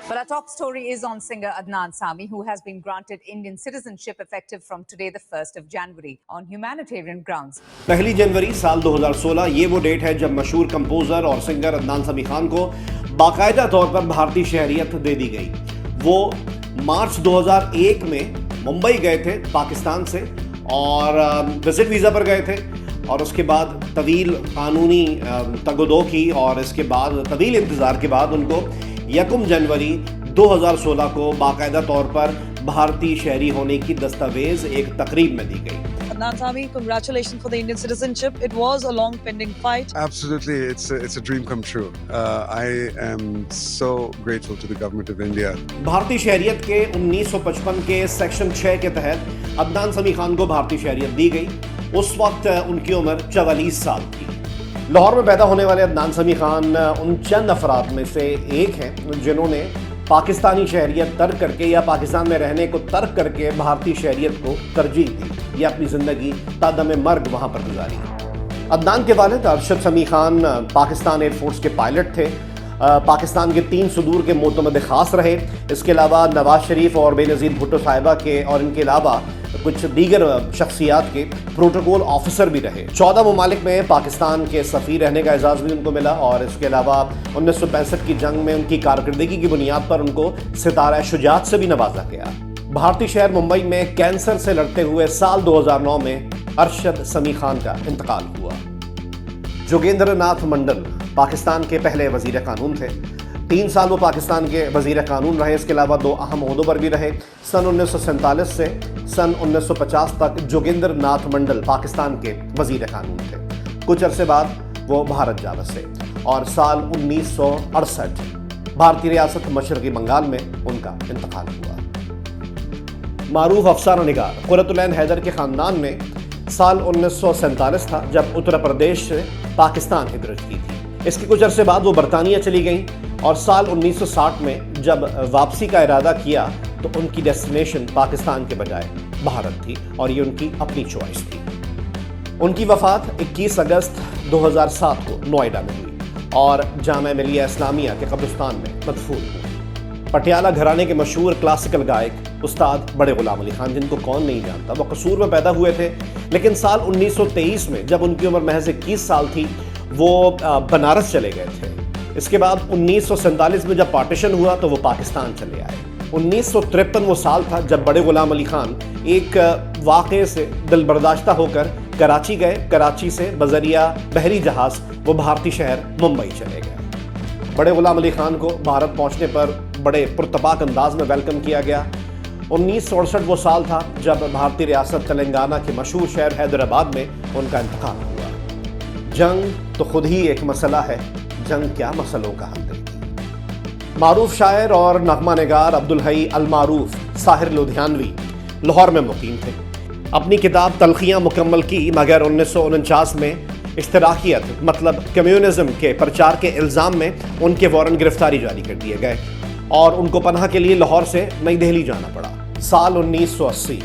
But our top story is on singer Adnan Sami, who has been granted Indian citizenship effective from today, the 1st of January, on humanitarian grounds. 1 जनवरी साल 2016 ये वो date है जब मशहूर composer और singer Adnan समी खान को बाकायदा तौर पर भारतीय शहरियत दे दी गई। वो मार्च 2001 में मुंबई गए थे पाकिस्तान से और विजिट वीज़ा पर गए थे, और उसके बाद तवील कानूनी तगदो की और इसके बाद तवील इंतज़ार के बाद उनको 1 जनवरी 2016 को बाकायदा तौर पर भारतीय शहरी होने की दस्तावेज एक तकरीब में दी गई। Adnan Sami, congratulations for the Indian citizenship. It was a long pending fight. Absolutely, it's a dream come true. I am so grateful to the government of India. भारतीय शहरियत के 1955 के सेक्शन 6 के तहत अदनान समी खान को भारतीय शहरियत दी गई। उस वक्त उनकी उम्र 44 साल थी। लाहौर में पैदा होने वाले अदनान समी खान उन चंद अफराद में से एक हैं जिन्होंने पाकिस्तानी शहरियत तर्क करके या पाकिस्तान में रहने को तर्क करके भारतीय शहरियत को तरजीह दी या अपनी ज़िंदगी तादम मर्ग वहाँ पर गुजारी। अदनान के वालिद अरशद समी खान पाकिस्तान एयरफोर्स के पायलट थे, पाकिस्तान के 3 सुदूर के मोतमद ख़ास रहे। इसके अलावा नवाज शरीफ और बेनज़ीर भुट्टो साहिबा के और इनके अलावा कुछ दीगर शख्सियात के प्रोटोकॉल ऑफिसर भी रहे। 14 ममालिक में पाकिस्तान के सफ़ीर रहने का एजाज़ भी उनको मिला, और इसके अलावा 1965 की जंग में उनकी कारकर्दगी की बुनियाद पर उनको सितारा शुजात से भी नवाजा गया। भारतीय शहर मुंबई में कैंसर से लड़ते हुए साल 2009 में अरशद समी खान का इंतकाल हुआ। जोगेंद्र नाथ मंडल पाकिस्तान के पहले वज़ीर कानून थे। 3 साल वो पाकिस्तान के वज़ीर कानून रहे। इसके अलावा 2 अहम ओहदों पर भी रहे। सन 1947 से सन 1950 तक जोगेंद्र नाथ मंडल पाकिस्तान के वज़ीर कानून थे। कुछ अरसे बाद वो भारत जा बसे और साल 1968 भारतीय रियासत मशरक़ी बंगाल में उनका इंतकाल हुआ। मारूफ अफसाना निगार क़ुर्रतुल ऐन हैदर के ख़ानदान में साल 1947 था जब उत्तर प्रदेश से पाकिस्तान हिजरत की थी। इसके कुछ अरसे बाद वो बरतानिया चली गईं, और साल 1960 में जब वापसी का इरादा किया तो उनकी डेस्टिनेशन पाकिस्तान के बजाय भारत थी, और ये उनकी अपनी चॉइस थी। उनकी वफ़ात 21 अगस्त 2007 को नोएडा में हुई और जामिया मिलिया इस्लामिया के कब्रिस्तान में मदफून हुई। पटियाला घराने के मशहूर क्लासिकल गायक उस्ताद बड़े गुलाम अली खान, जिनको कौन नहीं जानता, वो कसूर में पैदा हुए थे, लेकिन साल 1923 में जब उनकी उम्र महज 21 साल थी वो बनारस चले गए थे। इसके बाद 1947 में जब पार्टीशन हुआ तो वो पाकिस्तान चले आए। 1953 वो साल था जब बड़े गुलाम अली खान एक वाक़े से दिलबर्दाश्ता होकर कराची गए। कराची से बजरिया बहरी जहाज़ वो भारतीय शहर मुंबई चले गए। बड़े गुलाम अली खान को भारत पहुंचने पर बड़े पुरतपाक अंदाज में वेलकम किया गया। 1968 वो साल था जब भारतीय रियासत तेलंगाना के मशहूर शहर हैदराबाद में उनका इंतकाल हुआ। जंग तो खुद ही एक मसला है, जंग क्या मसलों का हल देगी। मारूफ शायर और नगमा निगार अब्दुल हई अल मारूफ साहिर लुधियानवी लाहौर में मुकीम थे। अपनी किताब तलखियाँ मुकम्मल की, मगर 1949 में इश्तराकियत मतलब कम्युनिज्म के प्रचार के इल्ज़ाम में उनके वारंट गिरफ्तारी जारी कर दिए गए और उनको पनाह के लिए लाहौर से नई दिल्ली जाना पड़ा। साल 1980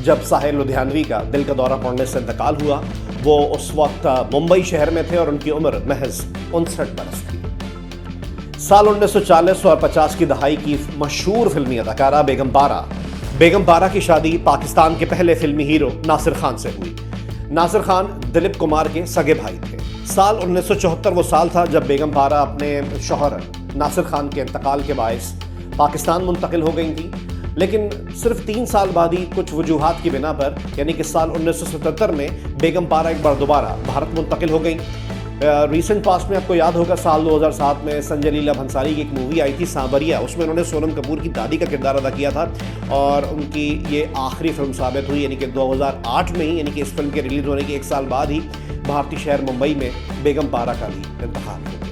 जब साहिर लुधियानवी का दिल का दौरा पड़ने से इंतकाल हुआ, वो उस वक्त मुंबई शहर में थे और उनकी उम्र महज 59 बरस थी। साल 1940 और 50 की दहाई की मशहूर फिल्मी अदाकारा बेगम पारा की शादी पाकिस्तान के पहले फिल्मी हीरो नासिर खान से हुई। नासिर खान दिलीप कुमार के सगे भाई थे। साल 1974 वो साल था जब बेगम पारा अपने शौहर नासिर खान के इंतकाल के बायस पाकिस्तान मुंतकिल हो गई थी, लेकिन सिर्फ 3 साल बाद ही कुछ वजूहात की बिना पर, यानी कि साल 1977 में बेगम पारा एक बार दोबारा भारत मुंतकिल हो गई। रिसेंट पास्ट में आपको याद होगा साल 2007 में संजय लीला भंसाली की एक मूवी आई थी सांवरिया, उसमें उन्होंने सोनम कपूर की दादी का किरदार अदा किया था और उनकी ये आखिरी फिल्म साबित हुई, यानी कि 2008 में ही, यानी कि इस फिल्म के रिलीज़ होने के 1 साल बाद ही भारतीय शहर मुंबई में बेगम पारा का भी इंतकाल हुआ।